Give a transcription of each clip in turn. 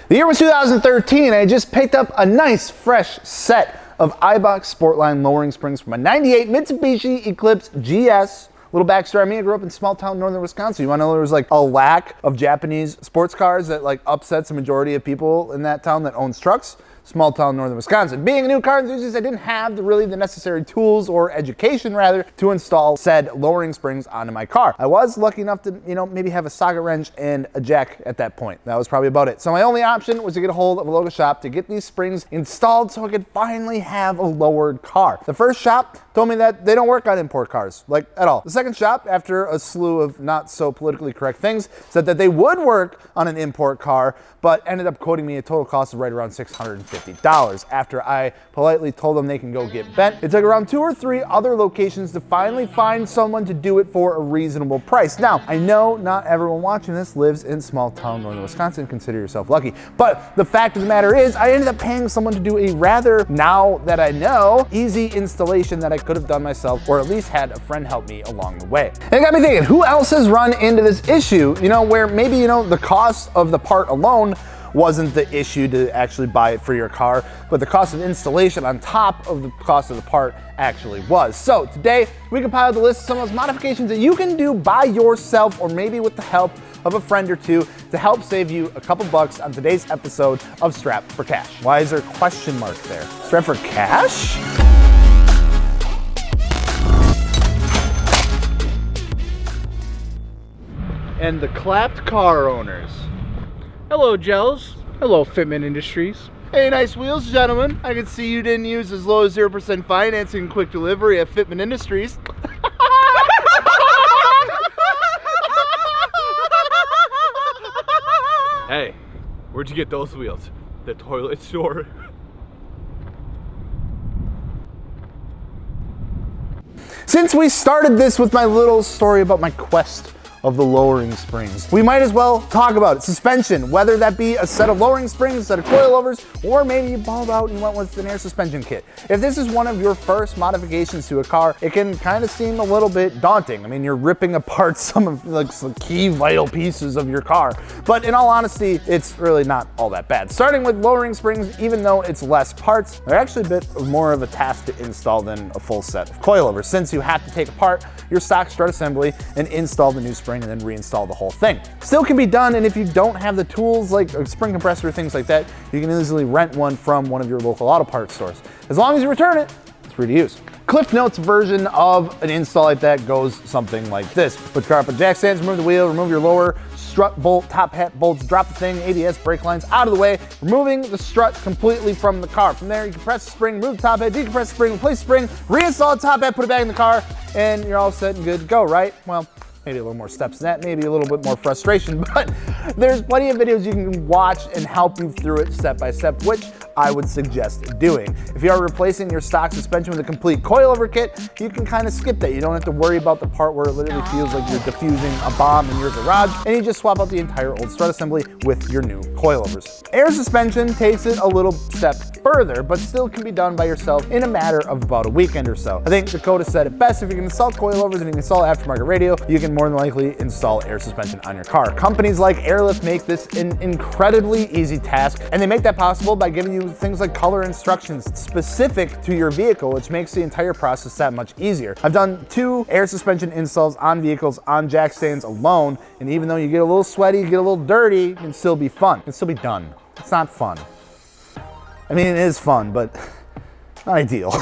The year was 2013, and I just picked up a nice fresh set of iBox Sportline lowering springs from a 98 Mitsubishi Eclipse GS. Little backstory on me, I grew up in small town northern Wisconsin. You wanna know there was like a lack of Japanese sports cars that like upsets the majority of people in that town that owns trucks? Small town northern Wisconsin. Being a new car enthusiast, I didn't have really the necessary tools or education rather to install said lowering springs onto my car. I was lucky enough to, maybe have a socket wrench and a jack at that point. That was probably about it. So my only option was to get a hold of a local shop to get these springs installed so I could finally have a lowered car. The first shop told me that they don't work on import cars, like at all. The second shop, after a slew of not so politically correct things, said that they would work on an import car, but ended up quoting me a total cost of right around $650 after I politely told them they can go get bent. It took around 2 or 3 other locations to finally find someone to do it for a reasonable price. Now, I know not everyone watching this lives in small town northern Wisconsin, consider yourself lucky, but the fact of the matter is I ended up paying someone to do a rather, now that I know, easy installation that I could have done myself, or at least had a friend help me along the way. And it got me thinking, who else has run into this issue, where maybe, the cost of the part alone wasn't the issue to actually buy it for your car, but the cost of installation on top of the cost of the part actually was. So today we compiled the list of some of those modifications that you can do by yourself or maybe with the help of a friend or two to help save you a couple bucks on today's episode of Strapped for Cash. Why is there a question mark there? Strapped for cash? And the clapped car owners. Hello, Gels. Hello, Fitment Industries. Hey, nice wheels, gentlemen. I can see you didn't use as low as 0% financing and quick delivery at Fitment Industries. Hey, where'd you get those wheels? The toilet store. Since we started this with my little story about my quest of the lowering springs, we might as well talk about it. Suspension, whether that be a set of lowering springs, a set of coilovers, or maybe you balled out and went with an air suspension kit. If this is one of your first modifications to a car, it can kind of seem a little bit daunting. I mean, you're ripping apart some of some key vital pieces of your car, but in all honesty, it's really not all that bad. Starting with lowering springs, even though it's less parts, they're actually a bit more of a task to install than a full set of coilovers, since you have to take apart your stock strut assembly and install the new spring and then reinstall the whole thing. Still can be done, and if you don't have the tools like a spring compressor or things like that, you can easily rent one from one of your local auto parts stores. As long as you return it, it's free to use. Cliff Notes version of an install like that goes something like this. Put the car up on jack stands, remove the wheel, remove your lower strut bolt, top hat bolts, drop the thing, ABS, brake lines out of the way, removing the strut completely from the car. From there, you compress the spring, remove the top hat, decompress the spring, replace the spring, reinstall the top hat, put it back in the car, and you're all set and good to go, right? Well, maybe a little more steps than that, maybe a little bit more frustration, but there's plenty of videos you can watch and help you through it step by step, which I would suggest doing. If you are replacing your stock suspension with a complete coilover kit, you can kind of skip that. You don't have to worry about the part where it literally feels like you're diffusing a bomb in your garage, and you just swap out the entire old strut assembly with your new coilovers. Air suspension takes it a little step further, but still can be done by yourself in a matter of about a weekend or so. I think Dakota said it best: if you can install coilovers and you can install aftermarket radio, you can more than likely install air suspension on your car. Companies like Airlift make this an incredibly easy task, and they make that possible by giving you things like color instructions specific to your vehicle, which makes the entire process that much easier. I've done 2 air suspension installs on vehicles on jack stands alone, and even though you get a little sweaty, you get a little dirty, it can still be fun. It can still be done. It's not fun. I mean, it is fun, but not ideal.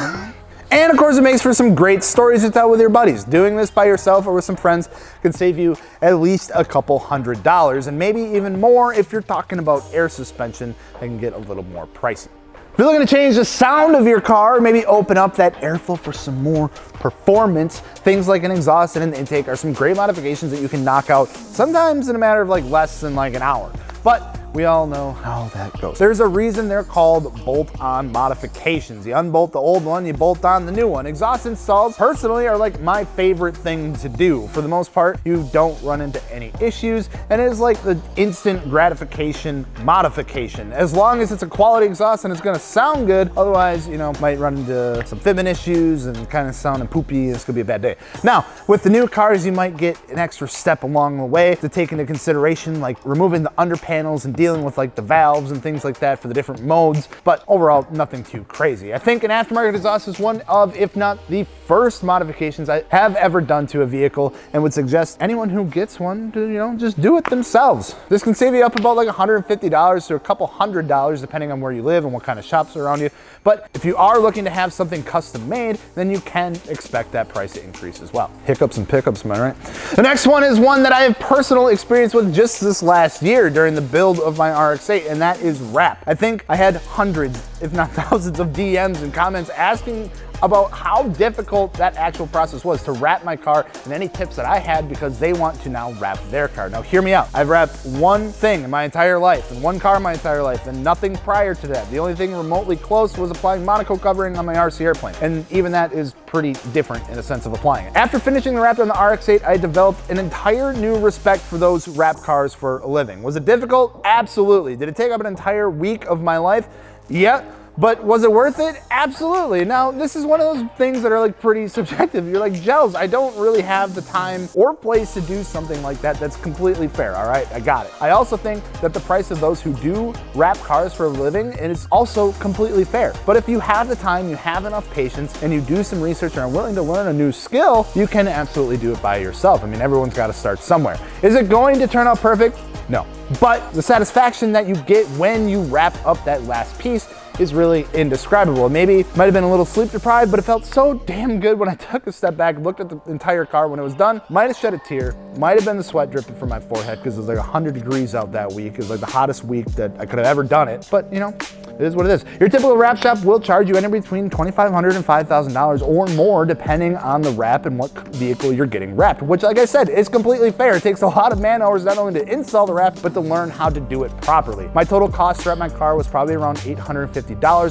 And of course, it makes for some great stories to tell with your buddies. Doing this by yourself or with some friends can save you at least a couple $100s, and maybe even more if you're talking about air suspension that can get a little more pricey. If you're looking to change the sound of your car, maybe open up that airflow for some more performance, things like an exhaust and an intake are some great modifications that you can knock out sometimes in a matter of less than an hour. But we all know how that goes. There's a reason they're called bolt-on modifications. You unbolt the old one, you bolt on the new one. Exhaust installs, personally, are my favorite thing to do. For the most part, you don't run into any issues, and it is the instant gratification modification. As long as it's a quality exhaust and it's gonna sound good, otherwise, might run into some fitment issues and kind of sounding poopy, and it's gonna be a bad day. Now, with the new cars, you might get an extra step along the way to take into consideration, removing the under panels and dealing with like the valves and things like that for the different modes, but overall, nothing too crazy. I think an aftermarket exhaust is one of, if not the first modifications I have ever done to a vehicle, and would suggest anyone who gets one to, just do it themselves. This can save you up about like $150 to a couple $100 depending on where you live and what kind of shops are around you. But if you are looking to have something custom made, then you can expect that price to increase as well. Hiccups and pickups, am I right? The next one is one that I have personal experience with just this last year during the build of my RX-8, and that is wrap. I think I had hundreds, if not thousands of DMs and comments asking about how difficult that actual process was to wrap my car and any tips that I had, because they want to now wrap their car. Now hear me out. I've wrapped one thing in my entire life, and one car in my entire life, and nothing prior to that. The only thing remotely close was applying Monaco covering on my RC airplane, and even that is pretty different in the sense of applying it. After finishing the wrap on the RX-8, I developed an entire new respect for those wrap cars for a living. Was it difficult? Absolutely. Did it take up an entire week of my life? Yeah. But was it worth it? Absolutely. Now, this is one of those things that are like pretty subjective. You're like, Gels, I don't really have the time or place to do something like that. That's completely fair, all right? I got it. I also think that the price of those who do wrap cars for a living is also completely fair. But if you have the time, you have enough patience, and you do some research and are willing to learn a new skill, you can absolutely do it by yourself. I mean, everyone's got to start somewhere. Is it going to turn out perfect? No. But the satisfaction that you get when you wrap up that last piece is really indescribable. Maybe might have been a little sleep deprived, but it felt so damn good when I took a step back, looked at the entire car when it was done. Might have shed a tear, might have been the sweat dripping from my forehead because it was like 100 degrees out that week. It was like the hottest week that I could have ever done it, but it is what it is. Your typical wrap shop will charge you anywhere between $2,500 and $5,000 or more, depending on the wrap and what vehicle you're getting wrapped, which, like I said, is completely fair. It takes a lot of man hours not only to install the wrap, but to learn how to do it properly. My total cost to wrap my car was probably around $850,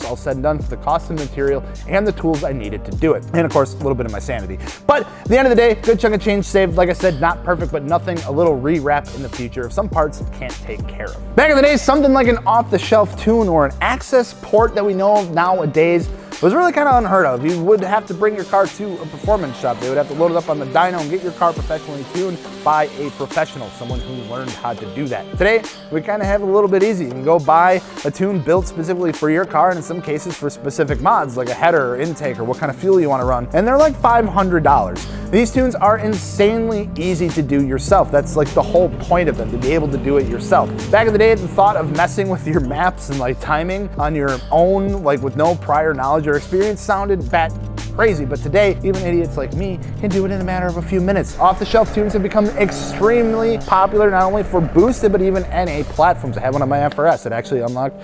all said and done, for the cost of material and the tools I needed to do it. And of course, a little bit of my sanity. But at the end of the day, good chunk of change saved. Like I said, not perfect, but nothing a little re-wrap in the future if some parts can't take care of. Back in the day, something like an off-the-shelf tune or an access port that we know of nowadays was really kind of unheard of. You would have to bring your car to a performance shop. They would have to load it up on the dyno and get your car professionally tuned by a professional, someone who learned how to do that. Today, we kind of have it a little bit easy. You can go buy a tune built specifically for your car, and in some cases for specific mods, like a header or intake or what kind of fuel you want to run, and they're like $500. These tunes are insanely easy to do yourself. That's like the whole point of them, to be able to do it yourself. Back in the day, the thought of messing with your maps and like timing on your own, like with no prior knowledge or experience, sounded bat crazy, but today, even idiots like me can do it in a matter of a few minutes. Off-the-shelf tunes have become extremely popular, not only for boosted, but even NA platforms. I had one on my FRS. It actually unlocked,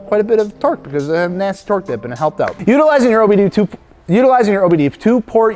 quite a bit of torque because it had a nasty torque dip, and it helped out. Utilizing your OBD2 port,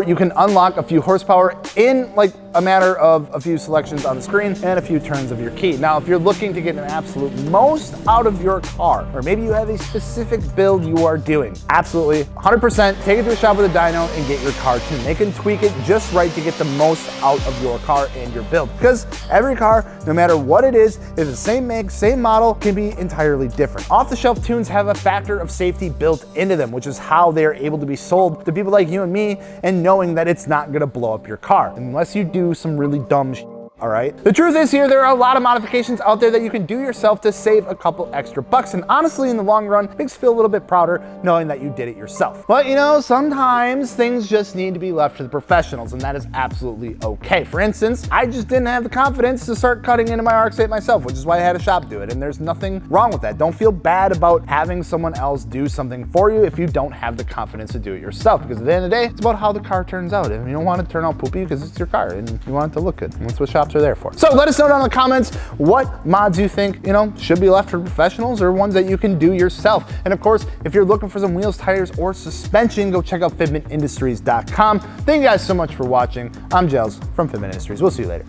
you can unlock a few horsepower in like a matter of a few selections on the screen and a few turns of your key. Now, if you're looking to get an absolute most out of your car, or maybe you have a specific build you are doing, absolutely 100% take it to a shop with a dyno and get your car tuned. They can tweak it just right to get the most out of your car and your build, because every car, no matter what it is the same make, same model, can be entirely different. Off-the-shelf tunes have a factor of safety built into them, which is how they're able to be sold to people like you and me, and knowing that it's not gonna blow up your car unless you do some really dumb shit. All right. The truth is here, there are a lot of modifications out there that you can do yourself to save a couple extra bucks. And honestly, in the long run, it makes you feel a little bit prouder knowing that you did it yourself. But sometimes things just need to be left to the professionals, and that is absolutely okay. For instance, I just didn't have the confidence to start cutting into my RX-8 myself, which is why I had a shop do it. And there's nothing wrong with that. Don't feel bad about having someone else do something for you if you don't have the confidence to do it yourself, because at the end of the day, it's about how the car turns out. And you don't want it to turn out poopy because it's your car and you want it to look good. And that's what shops are there for. So let us know down in the comments what mods you think, should be left for professionals or ones that you can do yourself. And of course, if you're looking for some wheels, tires, or suspension, go check out fitmentindustries.com. Thank you guys so much for watching. I'm Gels from Fitment Industries. We'll see you later.